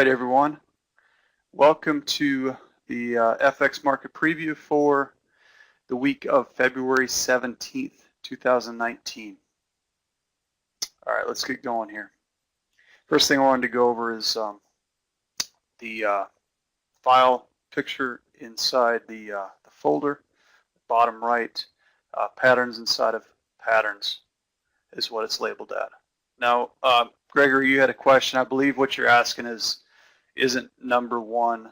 Right, everyone. Welcome to the FX market preview for the week of February 17th, 2019. All right, let's get going here. First thing I wanted to go over is the file picture inside the folder, bottom right, patterns inside of patterns is what it's labeled at. Now, Gregory, you had a question. I believe what you're asking is, isn't number 1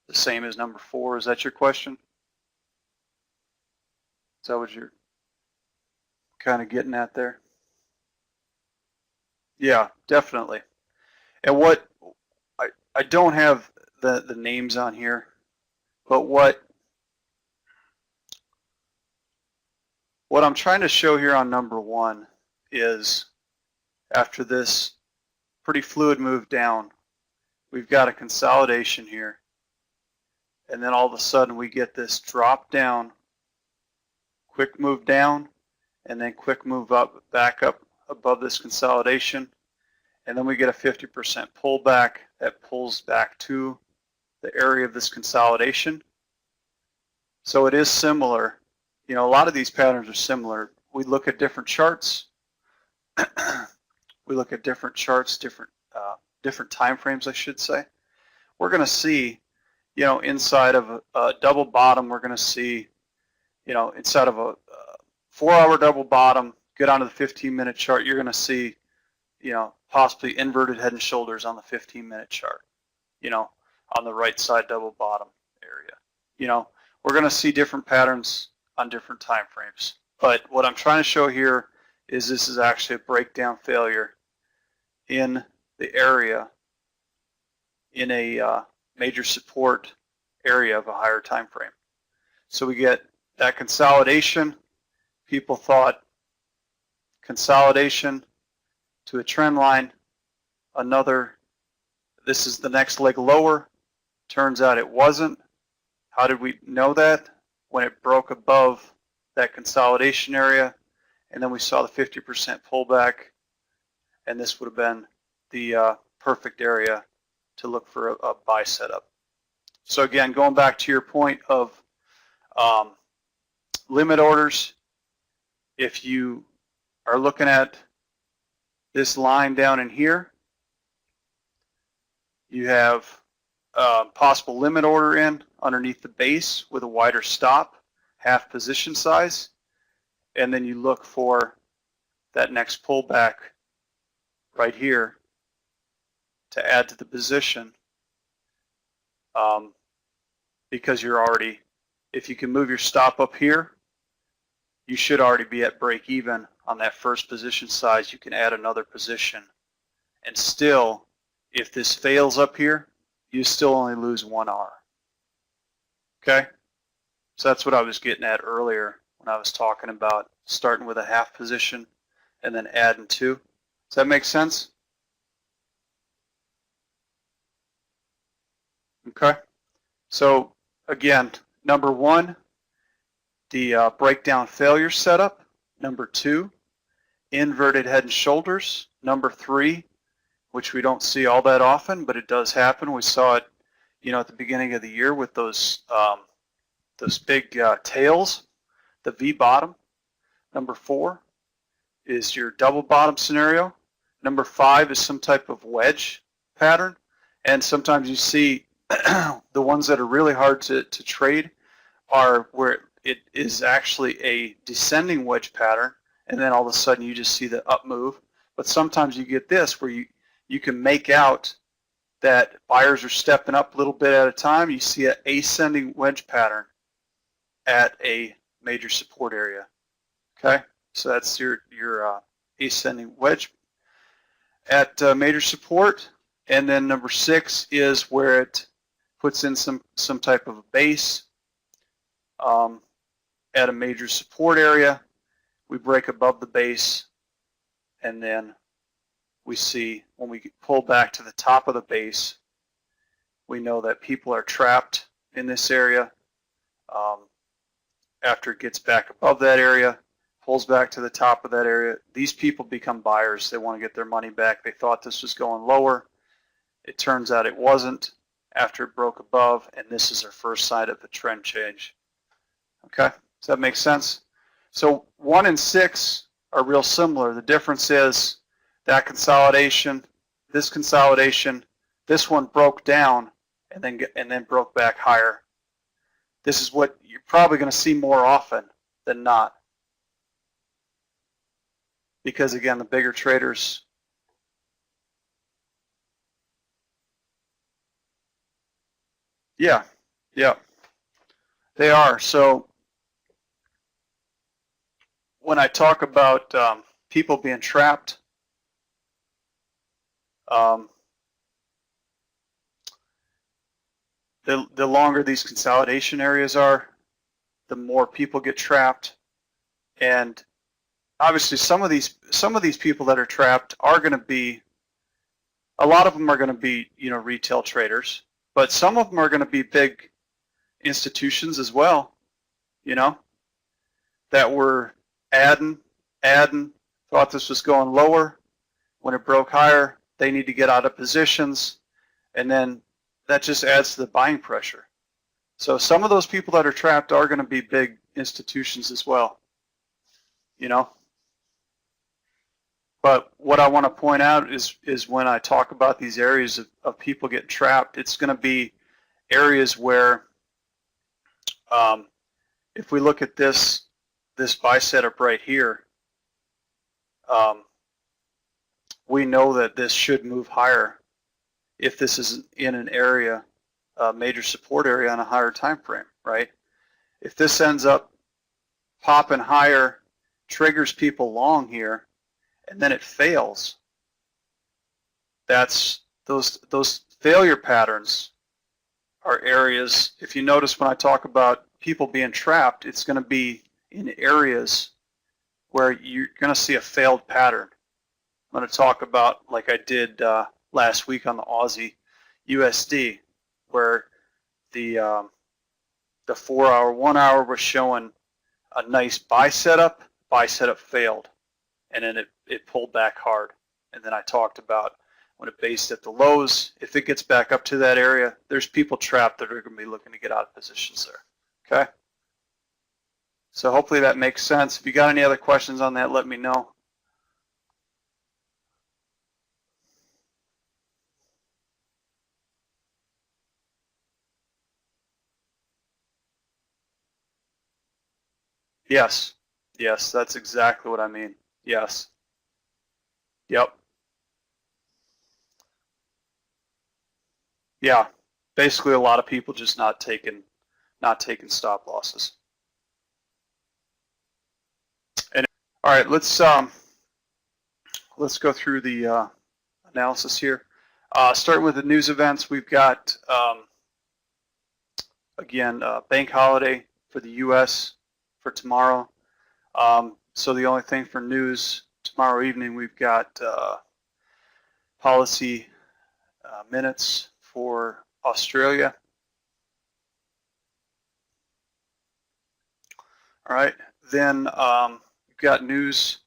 the same as number 4? Is that your question? Is that what you're kind of getting at there? Yeah, definitely. And what I don't have the names on here, but what I'm trying to show here on number 1 is after this pretty fluid move down, we've got a consolidation here, and then all of a sudden we get this drop down, quick move down, and then quick move up, back up above this consolidation, and then we get a 50% pullback that pulls back to the area of this consolidation. So it is similar. You know, a lot of these patterns are similar. We look at different charts. We look at different charts, different time frames, I should say. We're going to see, you know, inside of a double bottom, we're going to see, you know, inside of a 4-hour double bottom, get onto the 15-minute chart, you're going to see, you know, possibly inverted head and shoulders on the 15-minute chart, you know, on the right side double bottom area. You know, we're going to see different patterns on different time frames. But what I'm trying to show here is this is actually a breakdown failure in the area in a major support area of a higher time frame. So we get that consolidation. People thought consolidation to a trend line, this is the next leg lower. Turns out it wasn't. How did we know that? When it broke above that consolidation area, and then we saw the 50% pullback, and this would have been the perfect area to look for a buy setup. So again, going back to your point of limit orders, if you are looking at this line down in here, you have possible limit order in underneath the base with a wider stop, half position size, and then you look for that next pullback right here to add to the position, because you're already, if you can move your stop up here, you should already be at break even on that first position size. You can add another position, and still, if this fails up here, you still only lose 1 R. Okay? So that's what I was getting at earlier when I was talking about starting with a half position and then adding 2. Does that make sense? Okay. So again, number 1, the breakdown failure setup. Number 2, inverted head and shoulders. Number 3, which we don't see all that often, but it does happen. We saw it, you know, at the beginning of the year with those big tails, the V bottom. Number 4 is your double bottom scenario. Number 5 is some type of wedge pattern, and sometimes you see the ones that are really hard to trade are where it is actually a descending wedge pattern, and then all of a sudden you just see the up move. But sometimes you get this where you can make out that buyers are stepping up a little bit at a time. You see an ascending wedge pattern at a major support area. Okay, so that's your ascending wedge at major support. And then number 6 is where it puts in some type of a base at a major support area. We break above the base, and then we see when we pull back to the top of the base, we know that people are trapped in this area. After it gets back above that area, pulls back to the top of that area, these people become buyers. They want to get their money back. They thought this was going lower. It turns out it wasn't after it broke above, and this is our first sign of a trend change. Okay, does that make sense? So 1 and 6 are real similar. The difference is that consolidation, this one broke down and then broke back higher. This is what you're probably going to see more often than not, because again, the bigger traders. Yeah, they are. So when I talk about people being trapped, the longer these consolidation areas are, the more people get trapped. And obviously some of these people that are trapped are going to be, a lot of them are going to be, you know, retail traders, but some of them are going to be big institutions as well, you know, that were adding, thought this was going lower. When it broke higher, they need to get out of positions, and then that just adds to the buying pressure. So some of those people that are trapped are going to be big institutions as well, you know. But what I want to point out is when I talk about these areas of people getting trapped, it's going to be areas where, if we look at this buy setup right here, we know that this should move higher if this is in an area, a major support area on a higher time frame, right? If this ends up popping higher, triggers people long here, and then it fails, that's those failure patterns are areas. If you notice when I talk about people being trapped, it's going to be in areas where you're going to see a failed pattern. I'm going to talk about, like I did last week on the Aussie USD, where the 4 hour, 1 hour was showing a nice buy setup failed, and then it pulled back hard. And then I talked about when it based at the lows, if it gets back up to that area, there's people trapped that are going to be looking to get out of positions there. Okay? So hopefully that makes sense. If you got any other questions on that, let me know. Yes, that's exactly what I mean. Yes. Yep. Yeah. Basically, a lot of people just not taking stop losses. And all right, let's go through the analysis here. Starting with the news events, we've got again bank holiday for the U.S. for tomorrow. So the only thing for news tomorrow evening, we've got policy minutes for Australia. All right, then we've got news.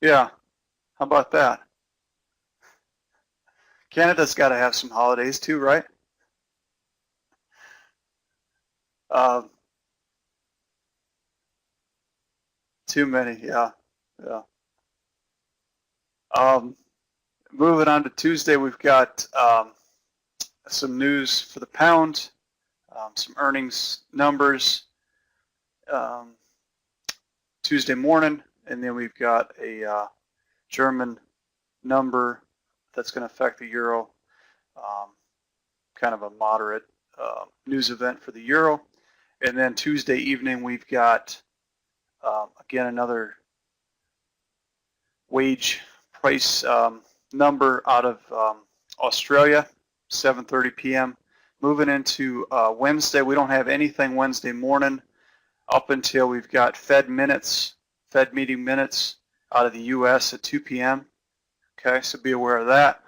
Yeah, how about that? Canada's got to have some holidays too, right? Too many, yeah. Moving on to Tuesday, we've got some news for the pound, some earnings numbers Tuesday morning, and then we've got a German number that's going to affect the euro, kind of a moderate news event for the euro. And then Tuesday evening, we've got, again, another wage price number out of Australia, 7:30 p.m. Moving into Wednesday, we don't have anything Wednesday morning up until we've got Fed meeting minutes out of the U.S. at 2 p.m. Okay, so be aware of that.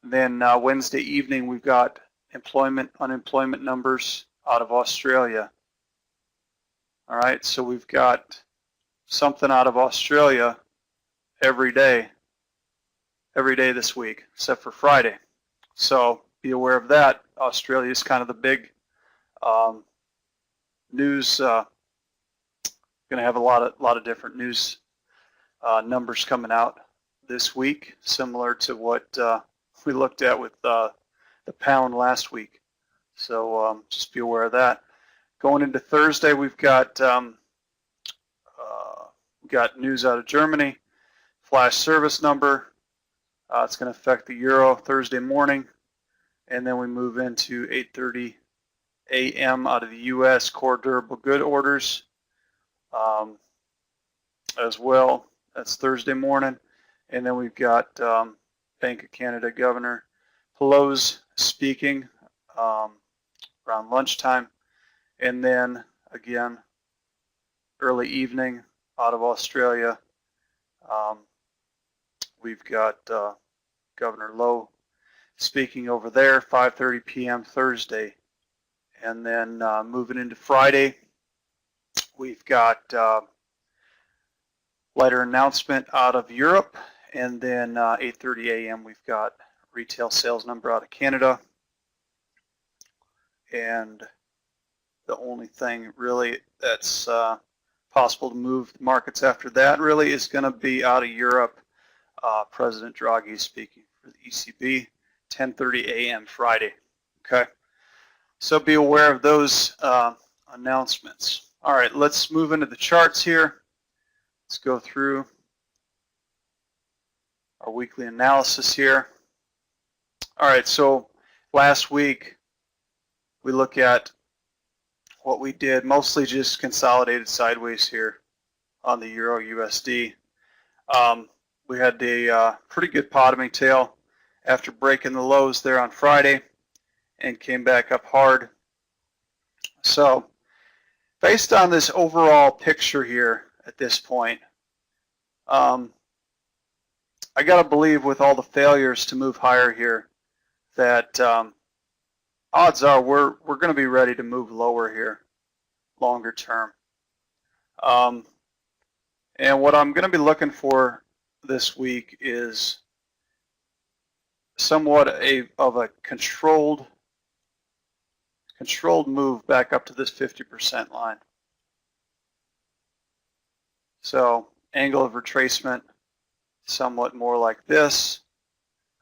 And then Wednesday evening, we've got unemployment numbers out of Australia. All right, so we've got something out of Australia every day every day this week except for Friday. So be aware of that. Australia is kind of the big news. Going to have a lot of different news numbers coming out this week, similar to what we looked at with the pound last week. So just be aware of that. Going into Thursday, we've got news out of Germany, flash service number. It's going to affect the euro Thursday morning, and then we move into 8:30 a.m. out of the U.S. core durable good orders as well. That's Thursday morning, and then we've got Bank of Canada Governor Pelosi speaking around lunchtime, and then again early evening out of Australia. We've got Governor Lowe speaking over there, 5:30 p.m. Thursday. And then moving into Friday, we've got letter announcement out of Europe, and then 8:30 a.m. we've got retail sales number out of Canada. And the only thing really that's possible to move the markets after that really is going to be out of Europe. President Draghi speaking for the ECB, 10:30 a.m. Friday. Okay, so be aware of those announcements. All right, let's move into the charts here. Let's go through our weekly analysis here. All right, so last week we look at what we did, mostly just consolidated sideways here on the Euro USD. We had a pretty good bottoming tail after breaking the lows there on Friday and came back up hard. So based on this overall picture here at this point, I got to believe with all the failures to move higher here that odds are we're going to be ready to move lower here longer term. And what I'm going to be looking for this week is somewhat of a controlled move back up to this 50% line. So angle of retracement somewhat more like this,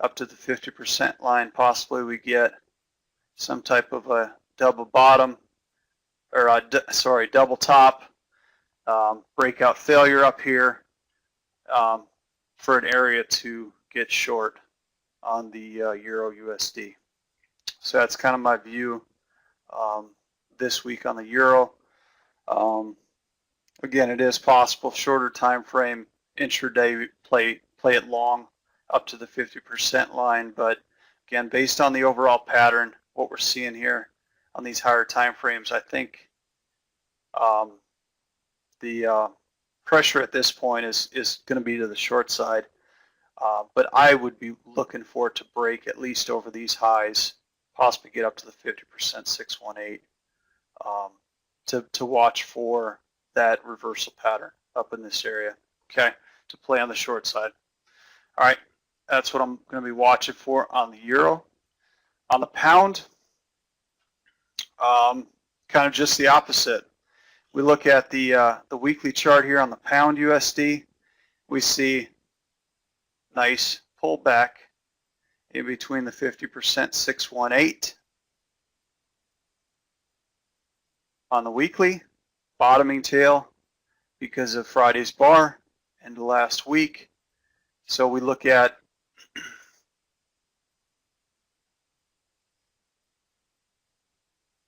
up to the 50% line. Possibly we get some type of a double bottom, or double top, breakout failure up here for an area to get short on the Euro USD. So that's kind of my view this week on the Euro. Again, it is possible shorter time frame intraday play it long up to the 50% line, but again, based on the overall pattern, what we're seeing here on these higher time frames, I think the pressure at this point is going to be to the short side, but I would be looking for it to break at least over these highs, possibly get up to the 50% 618 to watch for that reversal pattern up in this area, okay, to play on the short side. All right, that's what I'm going to be watching for on the Euro. On the pound, kind of just the opposite. We look at the weekly chart here on the pound USD. We see nice pullback in between the 50% 618 on the weekly, bottoming tail because of Friday's bar and the last week. So we look at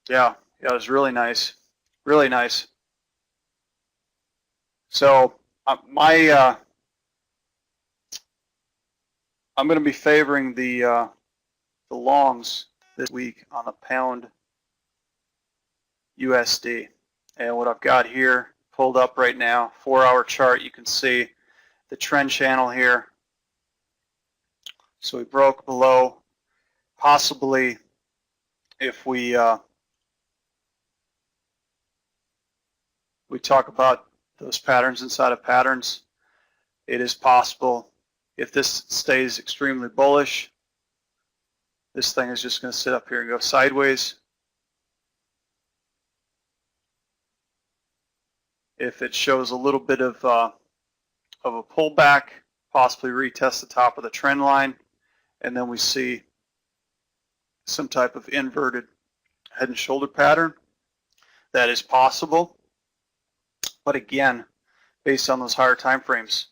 yeah, it was really nice, really nice. So I'm going to be favoring the longs this week on the pound USD. And what I've got here pulled up right now, 4-hour chart, you can see the trend channel here. So we broke below. Possibly if we talk about those patterns inside of patterns, it is possible If this stays extremely bullish, this thing is just going to sit up here and go sideways. If it shows a little bit of a pullback, possibly retest the top of the trend line, and then we see some type of inverted head and shoulder pattern, that is possible. But again, based on those higher time frames,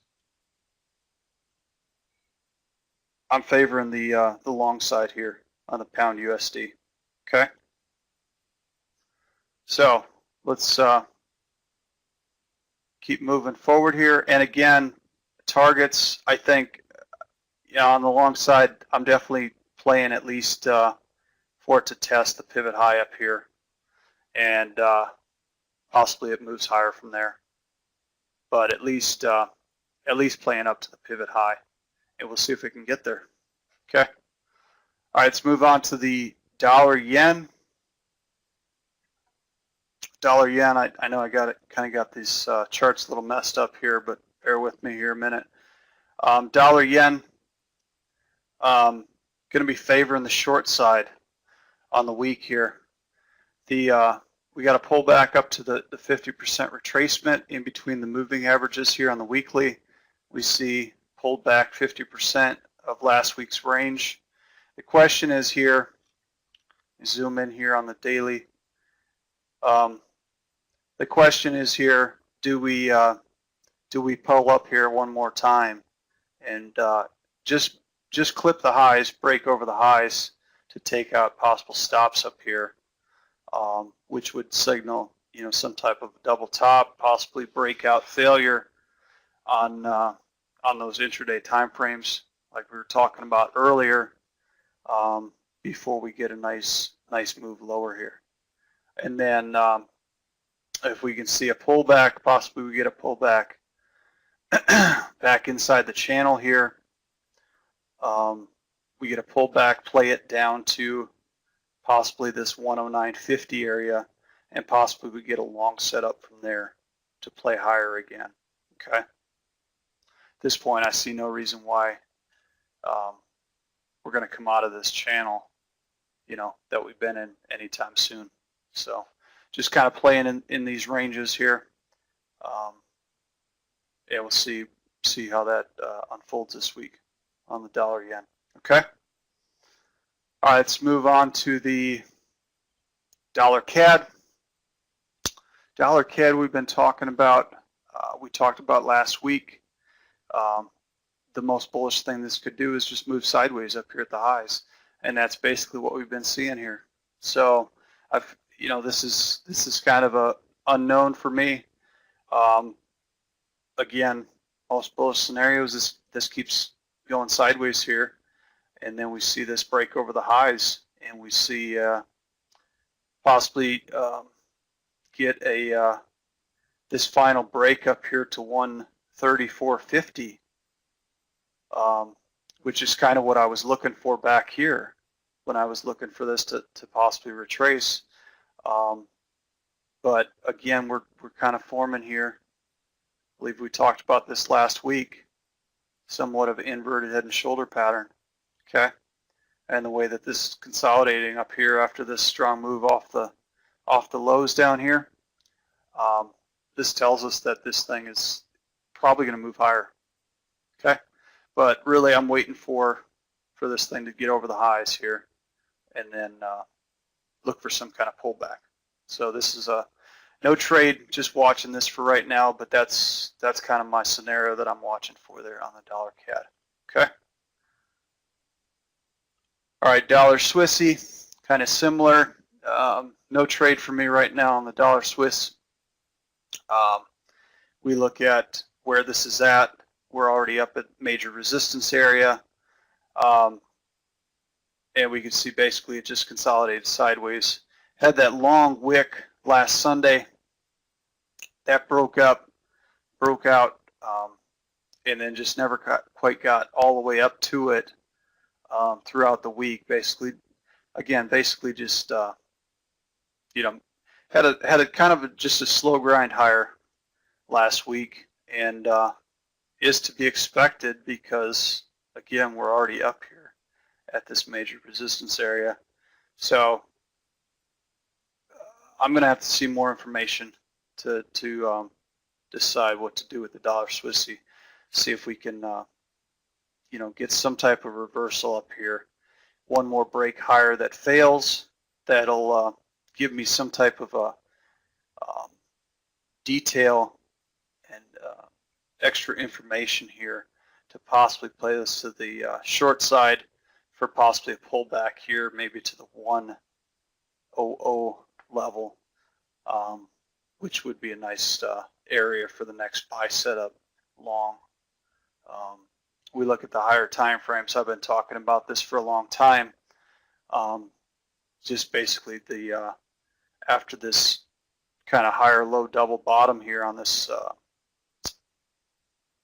I'm favoring the long side here on the pound USD. Okay, so let's keep moving forward here. And again, targets, I think, on the long side, I'm definitely playing at least for it to test the pivot high up here, and possibly it moves higher from there. But at least playing up to the pivot high, and we'll see if we can get there. Okay. All right, let's move on to the dollar yen. Dollar yen, I know I kind of got these charts a little messed up here, but bear with me here a minute. Dollar yen, going to be favoring the short side on the week here. We got to pull back up to the 50% retracement in between the moving averages here on the weekly. We see pulled back 50% of last week's range. The question is here, zoom in here on the daily. The question is here, do we pull up here one more time and just clip the highs, break over the highs to take out possible stops up here, which would signal, you know, some type of double top, possibly breakout failure on those intraday time frames like we were talking about earlier, before we get a nice move lower here. And then if we can see a pullback, possibly we get a pullback back inside the channel here. We get a pullback, play it down to possibly this 109.50 area, and possibly we get a long setup from there to play higher again. Okay. At this point, I see no reason why we're going to come out of this channel, you know, that we've been in anytime soon. So just kind of playing in these ranges here. Yeah, we'll see how that unfolds this week on the dollar yen. Okay. All right, let's move on to the DollarCAD. DollarCAD we've been talking about. We talked about last week. The most bullish thing this could do is just move sideways up here at the highs, and that's basically what we've been seeing here. So you know, this is kind of a unknown for me. Again, most bullish scenarios, this keeps going sideways here, and then we see this break over the highs, and we see possibly get this final break up here to 134.50, which is kind of what I was looking for back here when I was looking for this to possibly retrace. But again, we're kind of forming here. I believe we talked about this last week, somewhat of an inverted head and shoulder pattern. Okay, and the way that this is consolidating up here after this strong move off the lows down here, this tells us that this thing is probably going to move higher. Okay, but really I'm waiting for this thing to get over the highs here, and then look for some kind of pullback. So this is a no trade, just watching this for right now, but that's kind of my scenario that I'm watching for there on the DollarCAD. Okay. All right, dollar Swissy, kind of similar. No trade for me right now on the dollar Swiss. We look at where this is at. We're already up at major resistance area. And we can see basically it just consolidated sideways. Had that long wick last Sunday. That broke out, and then just never quite got all the way up to it throughout the week. Basically just you know, had a kind of just a slow grind higher last week, and is to be expected because, again, we're already up here at this major resistance area. So I'm going to have to see more information to decide what to do with the dollar Swissy. See if we can, you know, get some type of reversal up here. One more break higher that fails, that'll give me some type of a detail and extra information here to possibly play this to the short side for possibly a pullback here, maybe to the 100 level, which would be a nice area for the next buy setup long. We look at the higher time frames. I've been talking about this for a long time. Just basically the after this kind of higher low double bottom here on this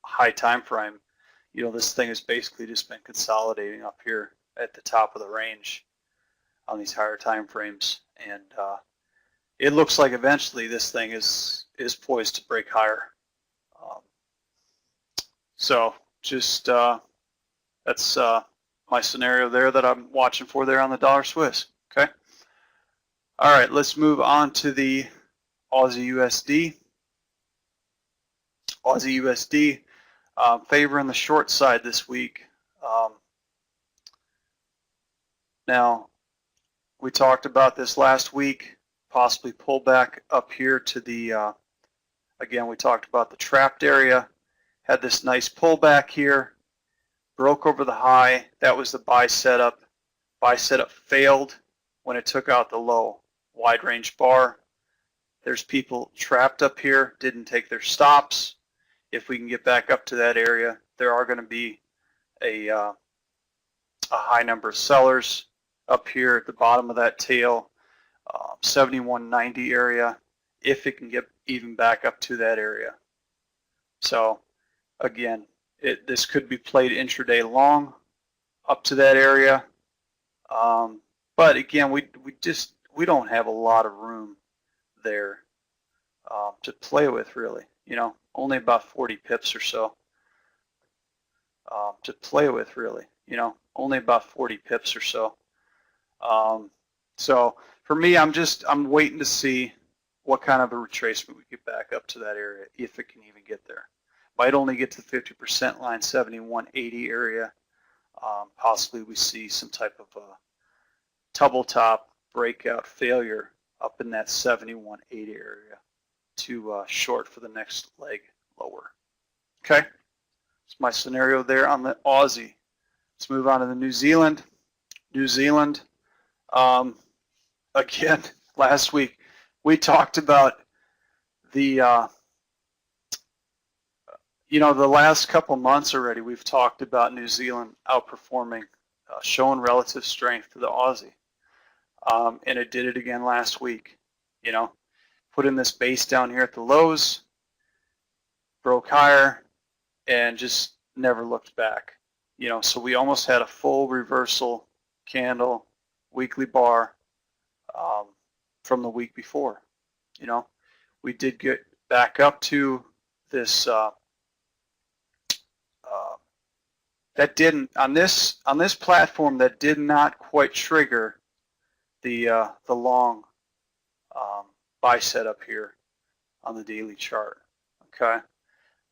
high time frame, you know, this thing has basically just been consolidating up here at the top of the range on these higher time frames, and it looks like eventually this thing is poised to break higher. So just that's my scenario there that I'm watching for there on the dollar Swiss. Okay. All right, let's move on to the Aussie USD. Aussie USD favoring the short side this week. Now, we talked about this last week, possibly pull back up here to the, again, we talked about the trapped area, had this nice pullback here, broke over the high. That was the buy setup. Buy setup failed when it took out the low. Wide range bar. There's people trapped up here, didn't take their stops. If we can get back up to that area, there are going to be a high number of sellers up here at the bottom of that tail, 71.90 area, if it can get even back up to that area. So again, this could be played intraday long up to that area, but again, we don't have a lot of room there to play with, really. You know, only about 40 pips or so to play with, really. You know, only about 40 pips or so. So for me, I'm waiting to see what kind of a retracement we get back up to that area, if it can even get there. Might only get to the 50% line, 71.80 area. Possibly we see some type of a double top breakout failure up in that 71.80 area to short for the next leg lower. Okay, that's my scenario there on the Aussie. Let's move on to the New Zealand. New Zealand, again, last week we talked about the you know, the last couple months already, we've talked about New Zealand outperforming, showing relative strength to the Aussie. And it did it again last week. You know, put in this base down here at the lows, broke higher, and just never looked back. You know, so we almost had a full reversal candle, weekly bar from the week before. You know, we did get back up to this. That didn't on this platform. That did not quite trigger the long buy setup here on the daily chart. Okay,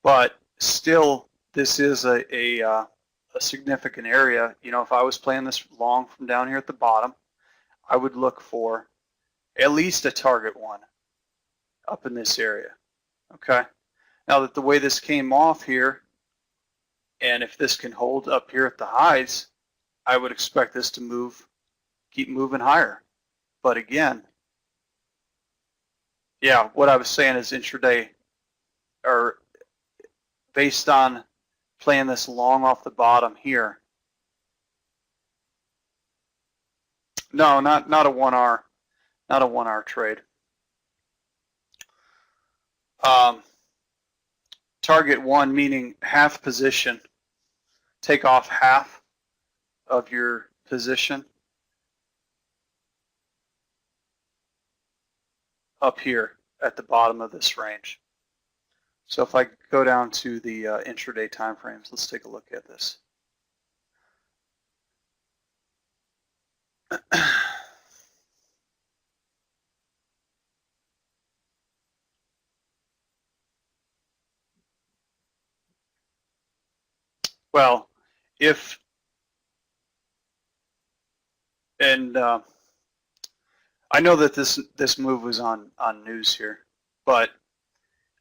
but still, this is a significant area. You know, if I was playing this long from down here at the bottom, I would look for at least a target one up in this area. Okay, now that the way this came off here, and if this can hold up here at the highs, I would expect this to move, keep moving higher. But again, yeah, what I was saying is intraday, or based on playing this long off the bottom here. No, not a 1R, not a 1R trade. Target one, meaning half position. Take off half of your position up here at the bottom of this range. So if I go down to the intraday time frames, let's take a look at this. Well, if, and I know that this move was on news here, but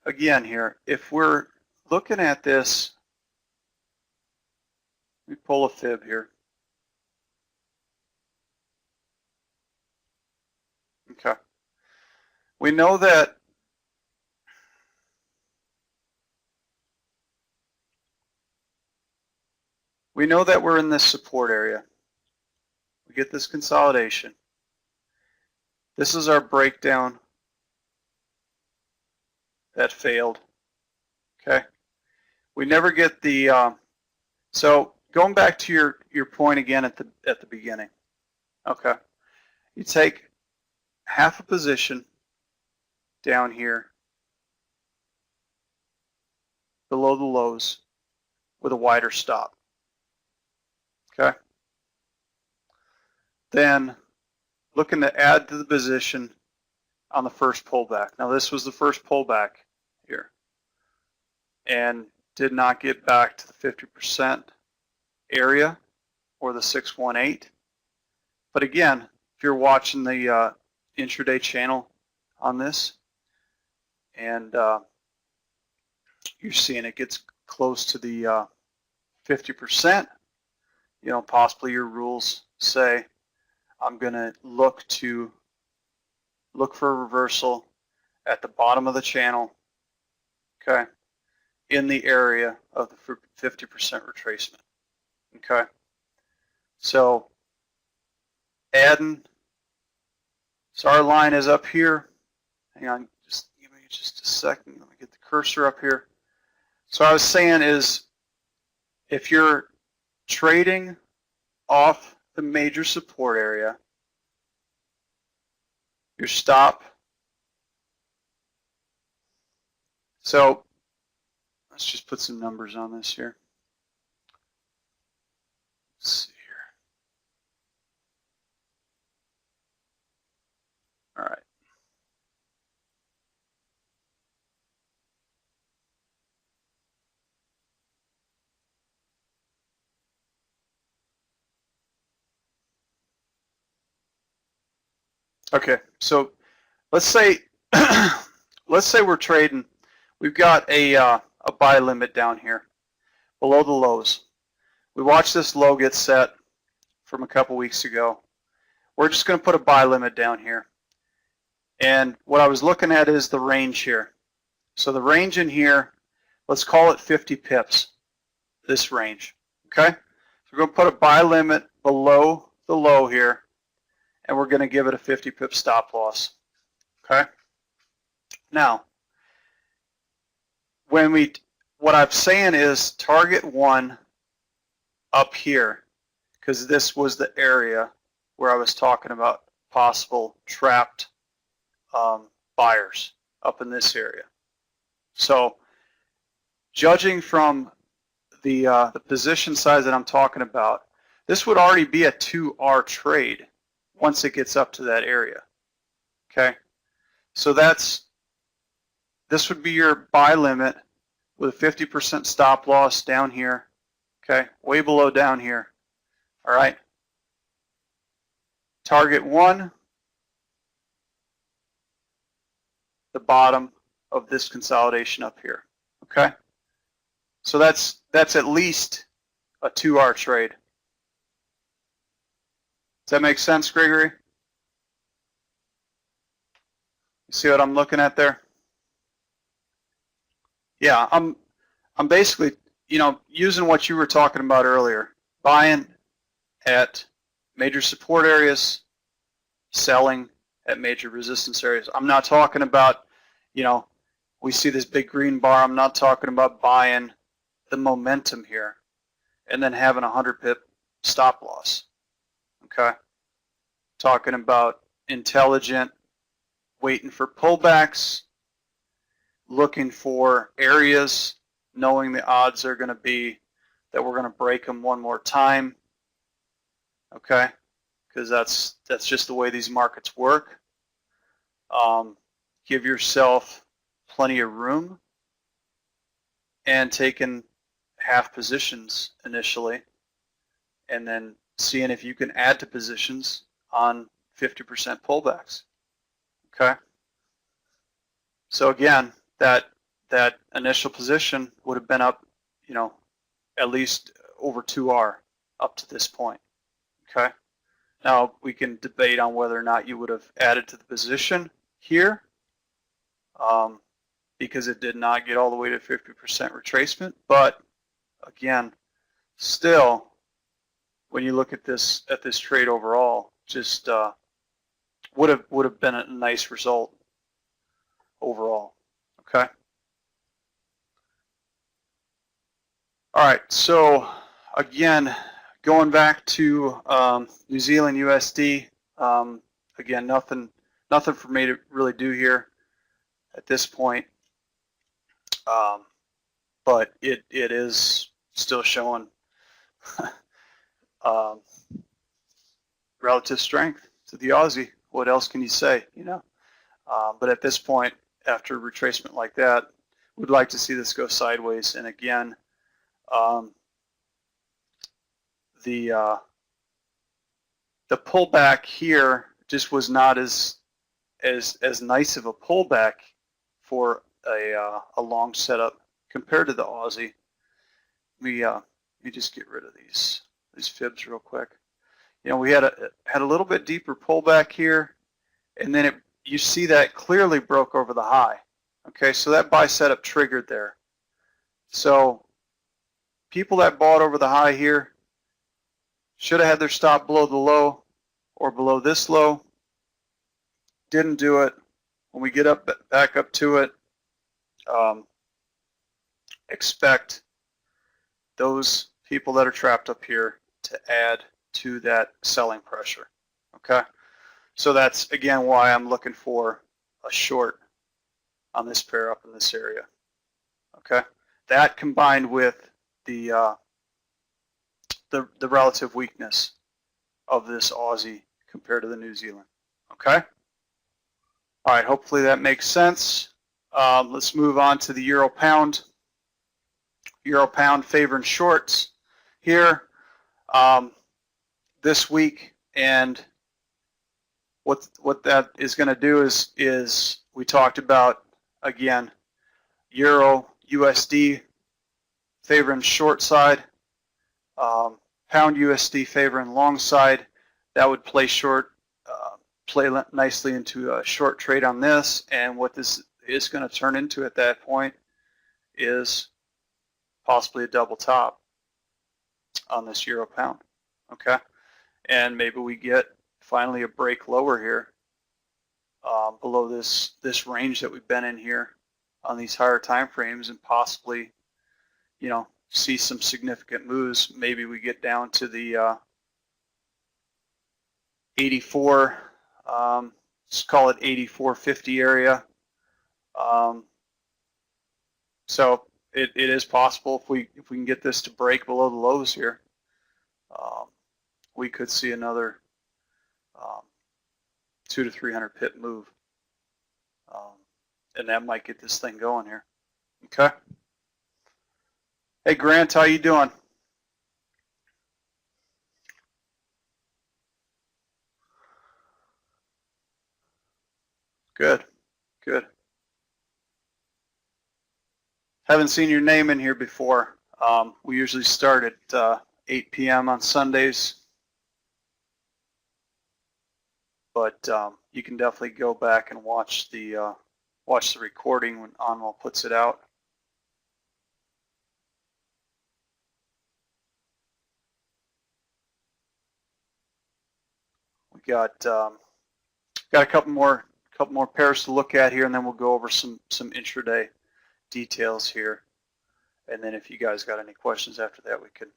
again here, if we're looking at this, let me pull a fib here. Okay. We know that we're in this support area. We get this consolidation. This is our breakdown that failed. Okay. We never get the so going back to your point again at the beginning. Okay. You take half a position down here below the lows with a wider stop. Okay. Then looking to add to the position on the first pullback. Now this was the first pullback here and did not get back to the 50% area or the 618. But again, if you're watching the intraday channel on this and you're seeing it gets close to the 50%, you know, possibly your rules say I'm going to look for a reversal at the bottom of the channel, okay, in the area of the 50% retracement, okay. So adding, so our line is up here. Hang on, just give me just a second. Let me get the cursor up here. So I was saying is, if you're trading off the major support area, your stop. So let's just put some numbers on this here. Let's see here. All right. Okay, so let's say we're trading. We've got a buy limit down here below the lows. We watched this low get set from a couple weeks ago. We're just going to put a buy limit down here. And what I was looking at is the range here. So the range in here, let's call it 50 pips, this range. Okay? So we're going to put a buy limit below the low here, and we're going to give it a 50 pip stop loss. Okay? Now, what I'm saying is target one up here, because this was the area where I was talking about possible trapped buyers up in this area. So judging from the position size that I'm talking about, this would already be a 2R trade once it gets up to that area. Okay, so this would be your buy limit with a 50% stop loss down here. Okay, way below down here. All right. Target one, the bottom of this consolidation up here. Okay, so that's at least a 2R trade. Does that make sense, Gregory? You see what I'm looking at there? Yeah, I'm basically, you know, using what you were talking about earlier, buying at major support areas, selling at major resistance areas. I'm not talking about, you know, we see this big green bar. I'm not talking about buying the momentum here and then having a 100 pip stop loss. Okay, talking about intelligent, waiting for pullbacks, looking for areas, knowing the odds are going to be that we're going to break them one more time, okay? Because that's just the way these markets work. Give yourself plenty of room and taking half positions initially, and then seeing if you can add to positions on 50% pullbacks, okay? So again, that initial position would have been up, you know, at least over 2R up to this point, okay? Now we can debate on whether or not you would have added to the position here, because it did not get all the way to 50% retracement, but again, still, when you look at this trade overall, just would have been a nice result overall. Okay. All right. So again, going back to New Zealand USD. Again, nothing for me to really do here at this point. But it is still showing relative strength to the Aussie. What else can you say, you know? But at this point, after retracement like that, we'd like to see this go sideways. And again, the pullback here just was not as nice of a pullback for a long setup compared to the Aussie. Let me just get rid of these fibs real quick. You know, we had a little bit deeper pullback here, and then you see that clearly broke over the high. Okay, so that buy setup triggered there. So people that bought over the high here should have had their stop below the low or below this low. Didn't do it. When we get back up to it, expect those people that are trapped up here to add to that selling pressure. Okay, so that's again why I'm looking for a short on this pair up in this area. Okay, that combined with the relative weakness of this Aussie compared to the New Zealand. Okay. All right. Hopefully that makes sense. Let's move on to the Euro Pound. Euro Pound favoring shorts here this week, and what that is going to do is we talked about again Euro USD favoring short side, Pound USD favoring long side. That would play short, play nicely into a short trade on this, and what this is going to turn into at that point is possibly a double top on this Euro Pound. Okay, and maybe we get finally a break lower here below this range that we've been in here on these higher time frames, and possibly, you know, see some significant moves. Maybe we get down to the 84, let's call it 84.50 area. So it is possible if we can get this to break below the lows here, we could see another 200 to 300 pip move, and that might get this thing going here. Okay. Hey Grant, how you doing? Good, good. Haven't seen your name in here before. We usually start at 8 p.m. on Sundays, but you can definitely go back and watch the recording when Anwar puts it out. We got a couple more pairs to look at here, and then we'll go over some intraday details here. And then if you guys got any questions after that, we can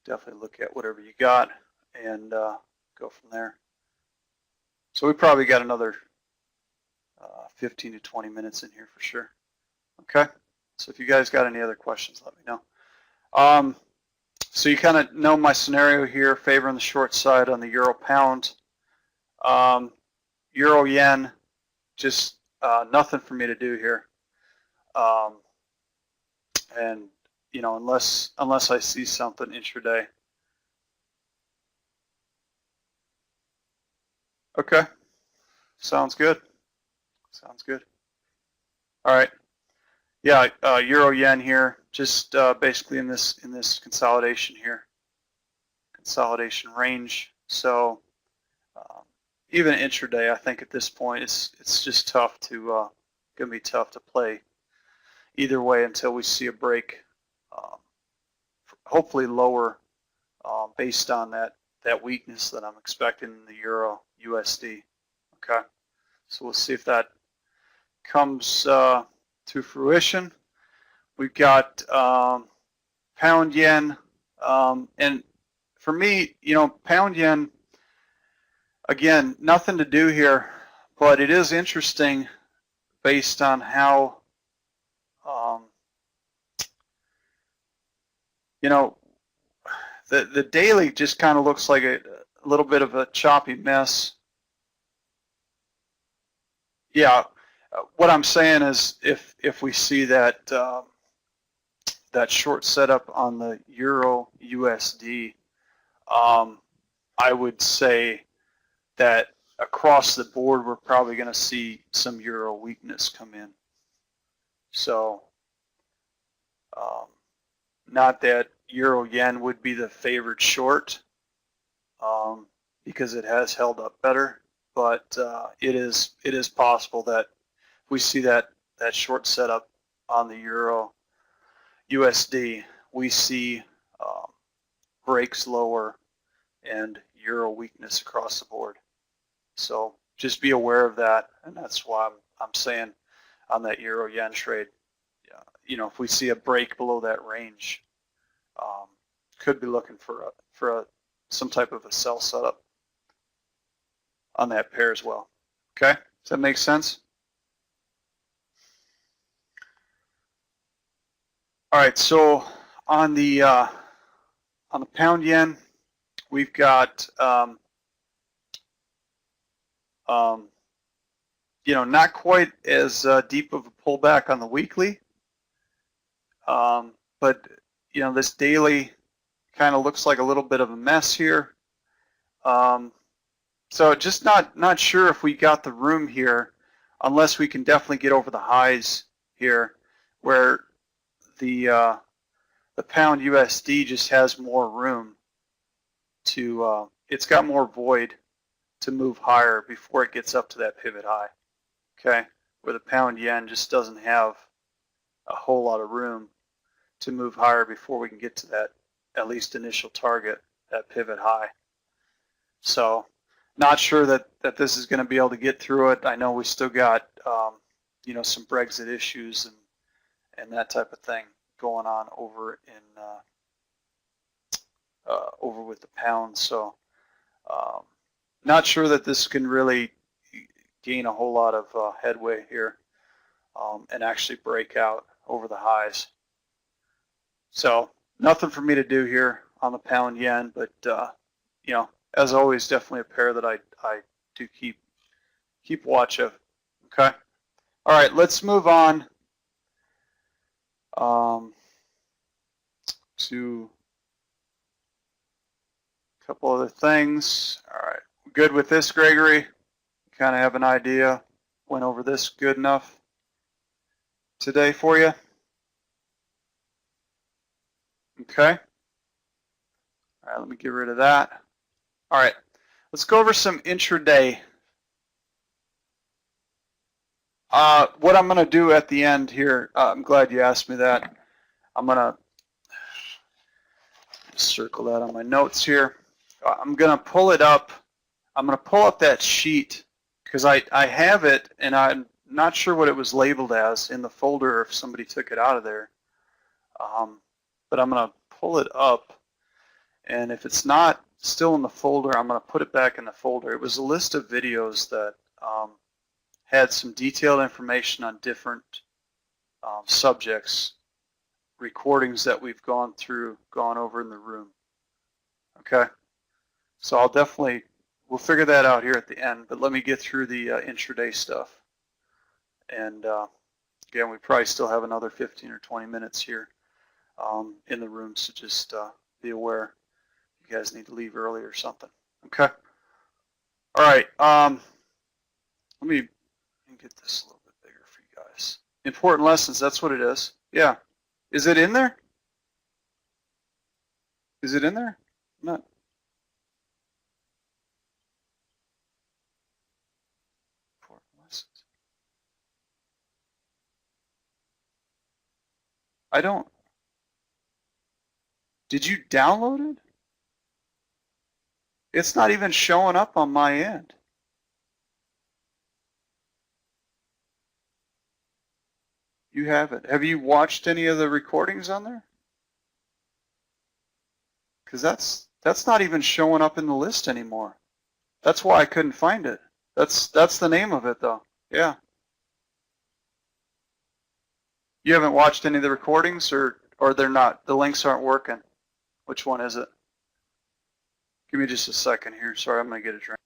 definitely look at whatever you got and go from there. So we probably got another 15 to 20 minutes in here for sure. Okay, so if you guys got any other questions, let me know. So you kind of know my scenario here, favoring the short side on the euro pound. Euro yen, just nothing for me to do here. And you know, unless I see something intraday. Okay, sounds good. Sounds good. All right. Yeah, euro yen here, just basically in this consolidation here, consolidation range. So even intraday, I think at this point it's just tough to gonna be tough to play either way until we see a break, hopefully lower, based on that weakness that I'm expecting in the euro USD. Okay, so we'll see if that comes to fruition. We've got pound yen, and for me, you know, pound yen, again, nothing to do here, but it is interesting based on how, you know, the daily just kind of looks like a little bit of a choppy mess. Yeah, what I'm saying is if we see that that short setup on the euro USD, I would say that across the board we're probably going to see some euro weakness come in. So not that euro yen would be the favored short, because it has held up better, but it is possible that we see that short setup on the euro USD, we see breaks lower and euro weakness across the board. So just be aware of that, and that's why I'm saying on that euro yen trade, you know, if we see a break below that range, could be looking for some type of a sell setup on that pair as well. Okay, does that make sense? All right, so on the pound yen, we've got you know, not quite as deep of a pullback on the weekly, but you know, this daily kind of looks like a little bit of a mess here. So just not sure if we got the room here, unless we can definitely get over the highs here, where the pound USD just has more room to, it's got more void to move higher before it gets up to that pivot high. Okay, where the pound yen just doesn't have a whole lot of room to move higher before we can get to that at least initial target, that pivot high. So not sure that this is going to be able to get through it. I know we still got you know, some Brexit issues and that type of thing going on over in over with the pound. So not sure that this can really gain a whole lot of headway here and actually break out over the highs. So nothing for me to do here on the pound yen, but you know, as always, definitely a pair that I do keep watch of. Okay. All right, let's move on to a couple other things. All right, good with this, Gregory? Kind of have an idea. Went over this good enough today for you? Okay. All right, let me get rid of that. All right, let's go over some intraday. What I'm going to do at the end here, I'm glad you asked me that. I'm going to circle that on my notes here. I'm going to pull it up. I'm going to pull up that sheet because I have it and I'm not sure what it was labeled as in the folder if somebody took it out of there. But I'm going to pull it up, and if it's not still in the folder, I'm going to put it back in the folder. It was a list of videos that had some detailed information on different subjects, recordings that we've gone over in the room. Okay, so we'll figure that out here at the end, but let me get through the intraday stuff. And again, we probably still have another 15 or 20 minutes here in the room, so just be aware. You guys need to leave early or something. Okay. All right. Let me get this a little bit bigger for you guys. Important lessons. That's what it is. Yeah. Is it in there? Is it in there? Not. Important lessons. I don't. Did you download it? It's not even showing up on my end. You have it. Have you watched any of the recordings on there? Because that's not even showing up in the list anymore. That's why I couldn't find it. That's the name of it though. Yeah. You haven't watched any of the recordings, or they're not, the links aren't working? Which one is it? Give me just a second here. Sorry, I'm going to get a drink.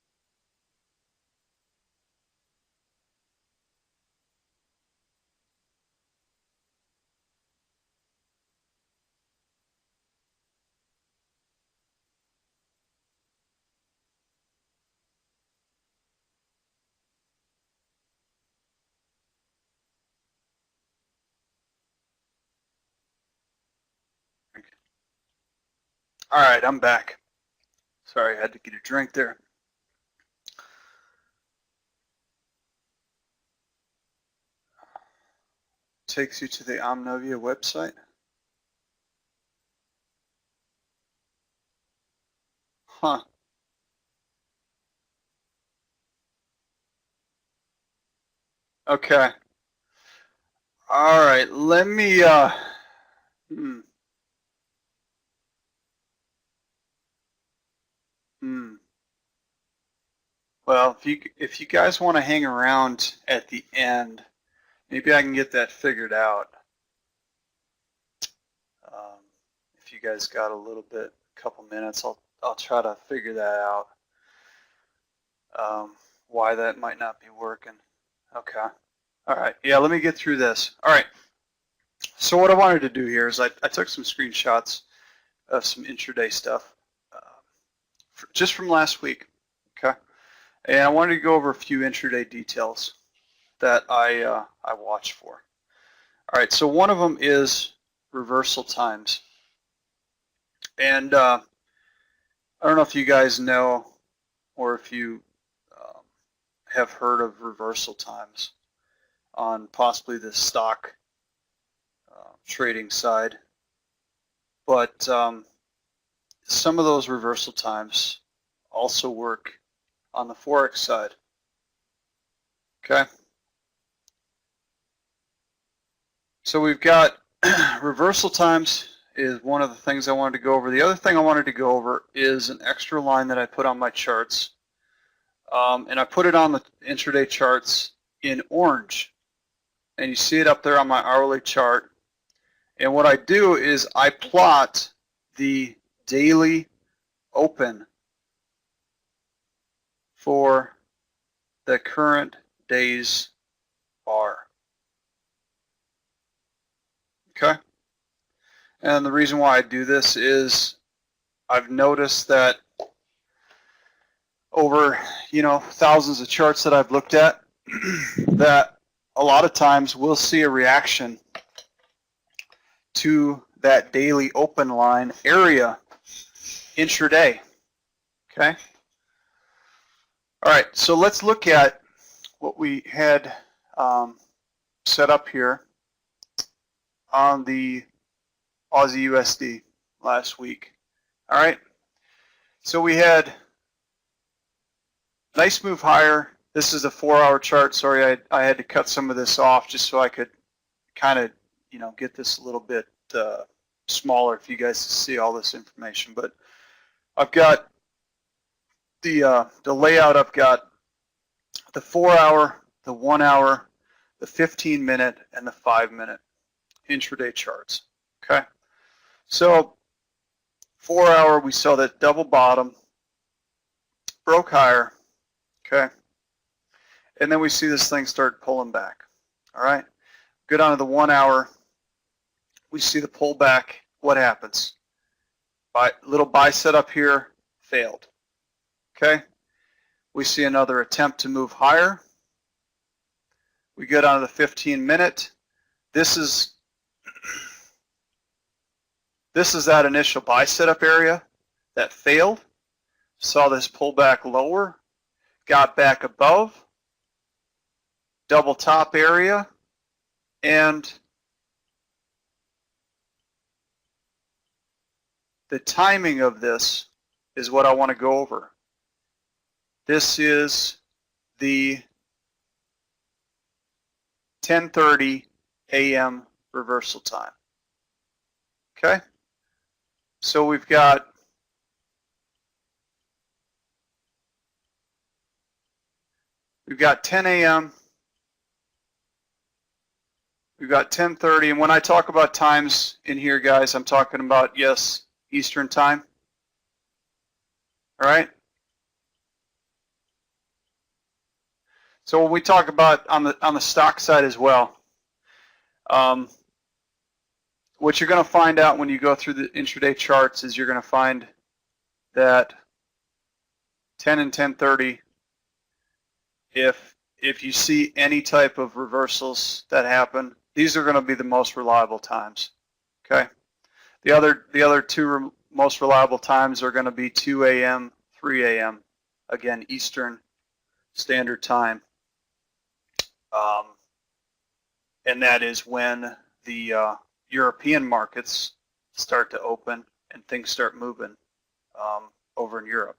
All right, I'm back. Sorry, I had to get a drink there. Takes you to the Omnovia website. Huh. Okay. All right, let me Well, if you guys want to hang around at the end, maybe I can get that figured out. If you guys got a couple minutes, I'll try to figure that out. Why that might not be working. Okay. All right. Yeah, let me get through this. All right. So what I wanted to do here is I took some screenshots of some intraday stuff just from last week. Okay. And I wanted to go over a few intraday details that I watch for. All right, so one of them is reversal times. And I don't know if you guys know or if you have heard of reversal times on possibly the stock trading side. But some of those reversal times also work on the Forex side. Okay. So we've got reversal times is one of the things I wanted to go over. The other thing I wanted to go over is an extra line that I put on my charts. And I put it on the intraday charts in orange. And you see it up there on my hourly chart. And what I do is I plot the daily open for the current day's bar. Okay? And the reason why I do this is I've noticed that over, thousands of charts that I've looked at, that a lot of times we'll see a reaction to that daily open line area intraday. Okay? All right, so let's look at what we had set up here on the Aussie USD last week. All right, so we had nice move higher. This is a 4-hour chart. Sorry, I had to cut some of this off just so I could kind of, get this a little bit smaller for you guys to see all this information. But I've got the layout. I've got the 4-hour, the 1 hour, the 15-minute, and the 5-minute. intraday charts. Okay, so 4 hour, we saw that double bottom, broke higher. Okay, and then we see this thing start pulling back. All right, good on to the 1 hour. We see the pullback. What happens? Little buy setup here, failed. Okay, we see another attempt to move higher. We go down to the 15-minute. This is that initial buy setup area that failed. Saw this pullback lower, got back above, double top area, and the timing of this is what I want to go over. This is the 10:30 a.m. reversal time. Okay, so we've got We've got 10 a.m. We've got 10:30, and when I talk about times in here, guys, I'm talking about, yes, Eastern time. All right. So when we talk about on the stock side as well, what you're going to find out when you go through the intraday charts is you're going to find that 10 and 10:30, if you see any type of reversals that happen, these are going to be the most reliable times. Okay. The other two most reliable times are going to be 2 a.m., 3 a.m. Again, Eastern Standard Time. And that is when the European markets start to open and things start moving over in Europe.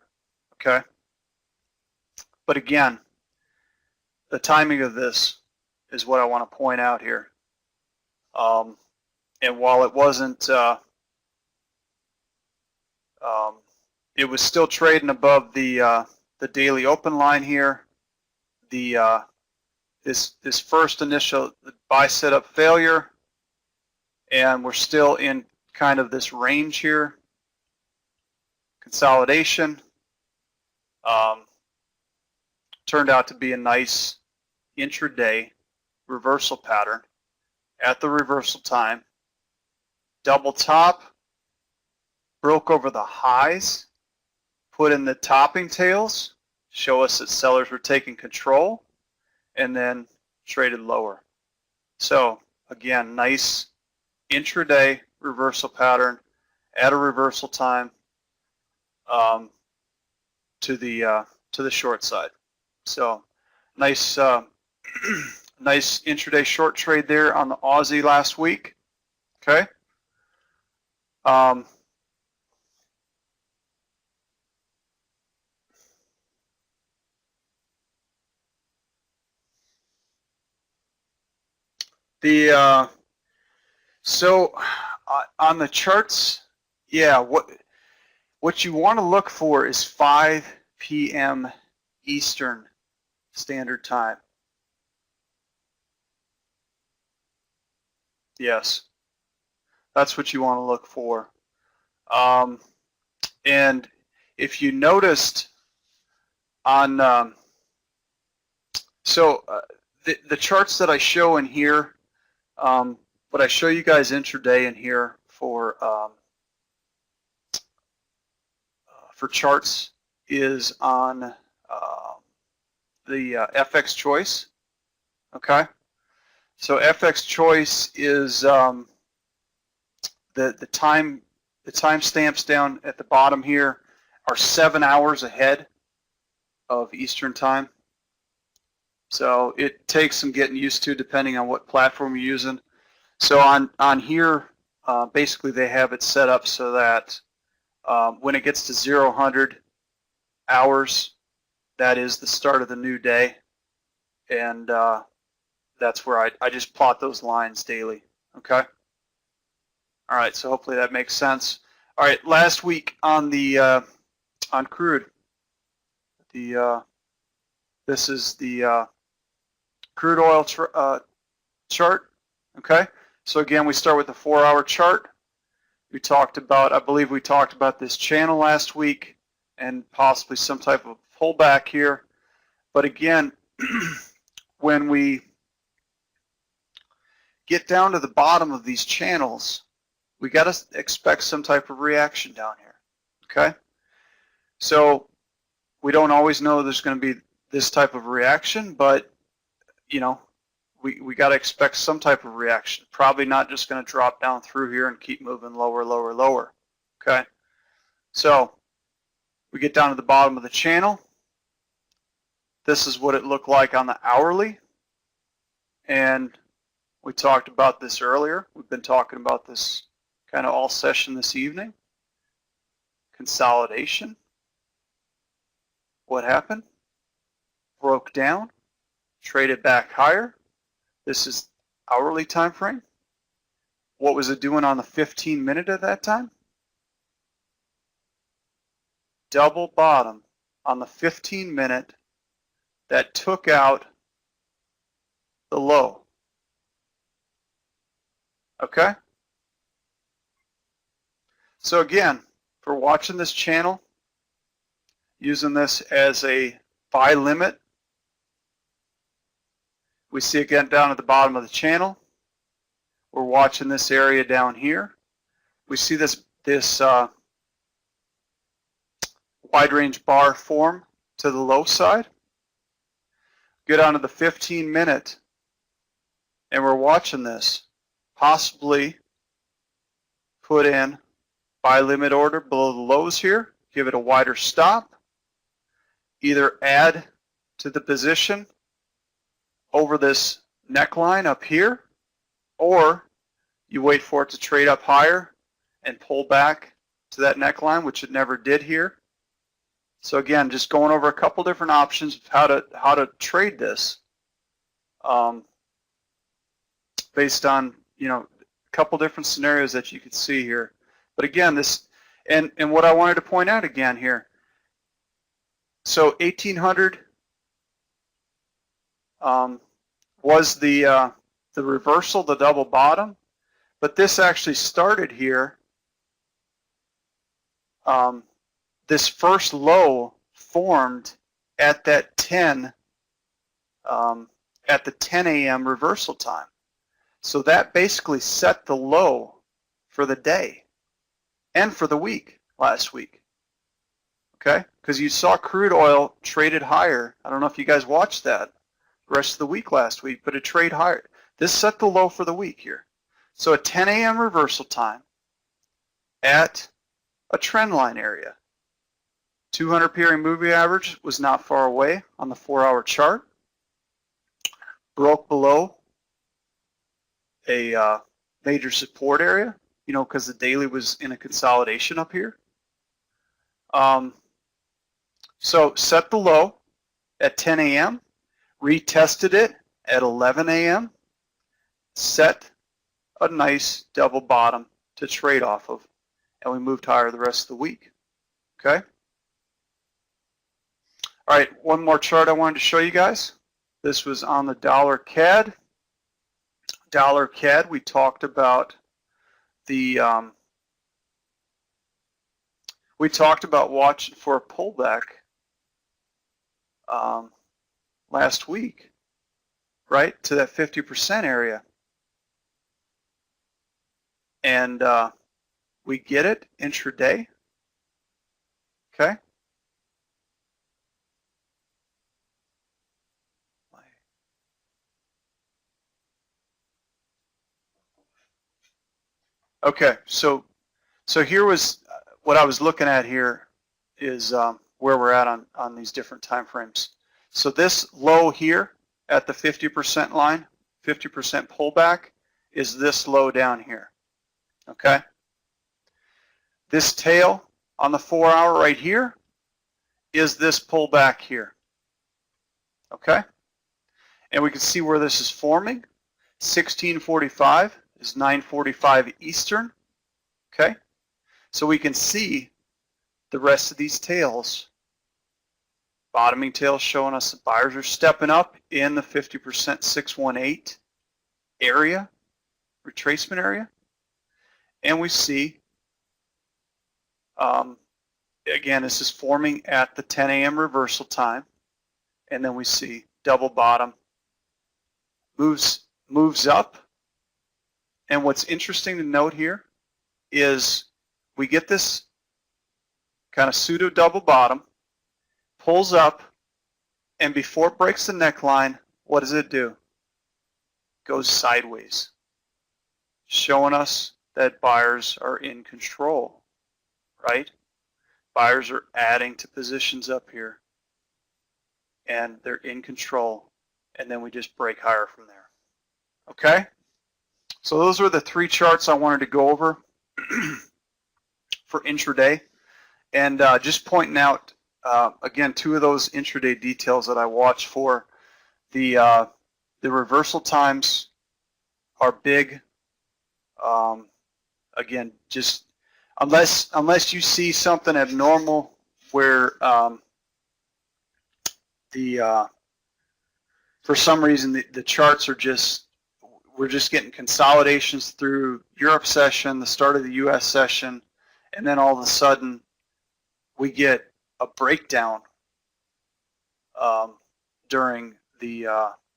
Okay. But again, the timing of this is what I want to point out here. And while it wasn't, it was still trading above the daily open line here. This first initial buy setup failure, and we're still in kind of this range here. Consolidation turned out to be a nice intraday reversal pattern at the reversal time. Double top, broke over the highs, put in the topping tails, show us that sellers were taking control, and then traded lower. So again, nice intraday reversal pattern at a reversal time to the short side. So nice nice intraday short trade there on the Aussie last week. Okay. So on the charts, yeah, what you want to look for is 5 p.m. Eastern Standard Time. Yes, that's what you want to look for. And if you noticed on the charts that I show in here, what I show you guys intraday in here for charts is on the FX choice. Okay, so FX choice is the timestamps down at the bottom here are 7 hours ahead of Eastern time. So it takes some getting used to depending on what platform you're using. So on here, basically they have it set up so that when it gets to 0-100 hours, that is the start of the new day. And that's where I just plot those lines daily. Okay. All right. So hopefully that makes sense. All right. Last week on the on crude, this is the crude oil chart. Okay. So again, we start with the 4-hour chart. We talked about, I believe we talked about this channel last week and possibly some type of pullback here. But again, when we get down to the bottom of these channels, we got to expect some type of reaction down here, okay? So we don't always know there's going to be this type of reaction, but, you know, we got to expect some type of reaction. Probably not just going to drop down through here and keep moving lower, lower, lower, okay? So we get down to the bottom of the channel. This is what it looked like on the hourly, and we talked about this earlier. We've been talking about this kind of all session this evening. Consolidation. What happened? Broke down, traded back higher. This is hourly time frame. What was it doing on the 15-minute at that time? Double bottom on the 15-minute that took out the low. Okay? So again, if we're watching this channel, using this as a buy limit, we see again down at the bottom of the channel. We're watching this area down here. We see this wide range bar form to the low side. Get onto the 15-minute, and we're watching this. Possibly put in buy limit order below the lows here. Give it a wider stop. Either add to the position over this neckline up here, or you wait for it to trade up higher and pull back to that neckline, which it never did here. So again, just going over a couple different options of how to trade this, based on, you know, a couple different scenarios that you could see here. But again, this and what I wanted to point out again here. So 1800 was the reversal, the double bottom, but this actually started here. This first low formed at that 10 at the 10 a.m. reversal time. So that basically set the low for the day and for the week last week. Okay, because you saw crude oil traded higher. I don't know if you guys watched that the rest of the week last week, but it traded higher. This set the low for the week here. So at 10 a.m. reversal time at a trend line area. 200 period moving average was not far away on the 4-hour chart. Broke below a major support area, you know, because the daily was in a consolidation up here. So set the low at 10 a.m., retested it at 11 a.m., set a nice double bottom to trade off of, and we moved higher the rest of the week. Okay? All right, one more chart I wanted to show you guys. This was on the DollarCAD. DollarCAD, we talked about the watching for a pullback last week, right, to that 50% area. And we get it intraday, okay? Okay, so here was what I was looking at here is where we're at on these different time frames. So this low here at the 50% line, 50% pullback, is this low down here. Okay? This tail on the 4-hour right here is this pullback here. Okay? And we can see where this is forming. 1645 is 9:45 Eastern. Okay? So we can see the rest of these tails. Bottoming tails showing us the buyers are stepping up in the 50% 618 area. retracement area, and we see, again, this is forming at the 10 a.m. reversal time, and then we see double bottom, moves up, and what's interesting to note here is we get this kind of pseudo double bottom, pulls up, and before it breaks the neckline, what does it do? Goes sideways, showing us that buyers are in control, right? Buyers are adding to positions up here, and they're in control, and then we just break higher from there. Okay? So those are the three charts I wanted to go over for intraday, and just pointing out, again, two of those intraday details that I watch for. The reversal times are big. Again, just unless you see something abnormal where for some reason the charts are we're just getting consolidations through Europe session, the start of the US session, and then all of a sudden we get a breakdown during the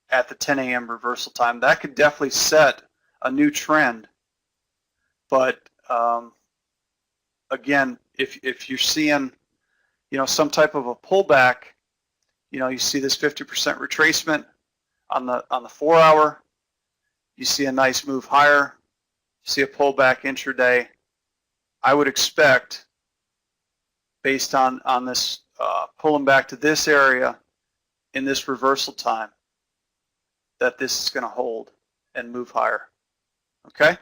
at the 10 a.m. reversal time. That could definitely set a new trend. But again, if you're seeing, some type of a pullback, you see this 50% retracement on the 4-hour, you see a nice move higher, you see a pullback intraday. I would expect, based on this pulling back to this area in this reversal time, that this is going to hold and move higher. Okay?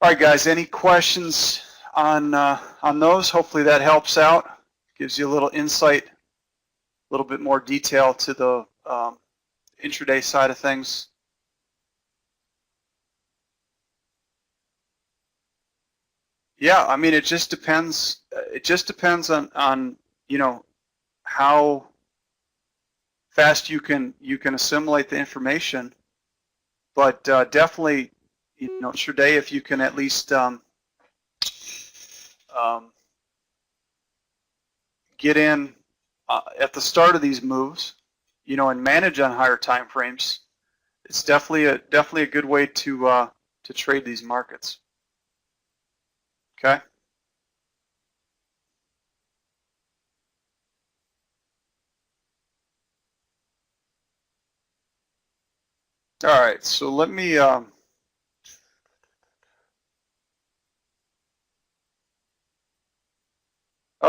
All right, guys, any questions on those? Hopefully that helps out, gives you a little insight, a little bit more detail to the intraday side of things. Yeah, I mean, it just depends. It just depends on how fast you can assimilate the information. But definitely, intraday, if you can at least get in at the start of these moves, and manage on higher time frames, it's definitely a good way to trade these markets. Okay. All right. So let me. Oh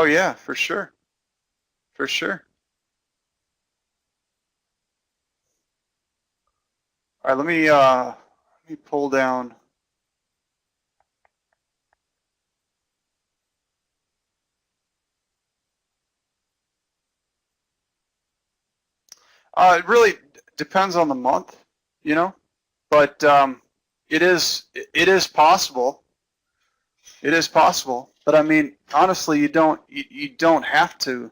yeah, for sure. For sure. All right. Let me pull down. It really depends on the month, but it is possible. It is possible, but I mean, honestly, you don't have to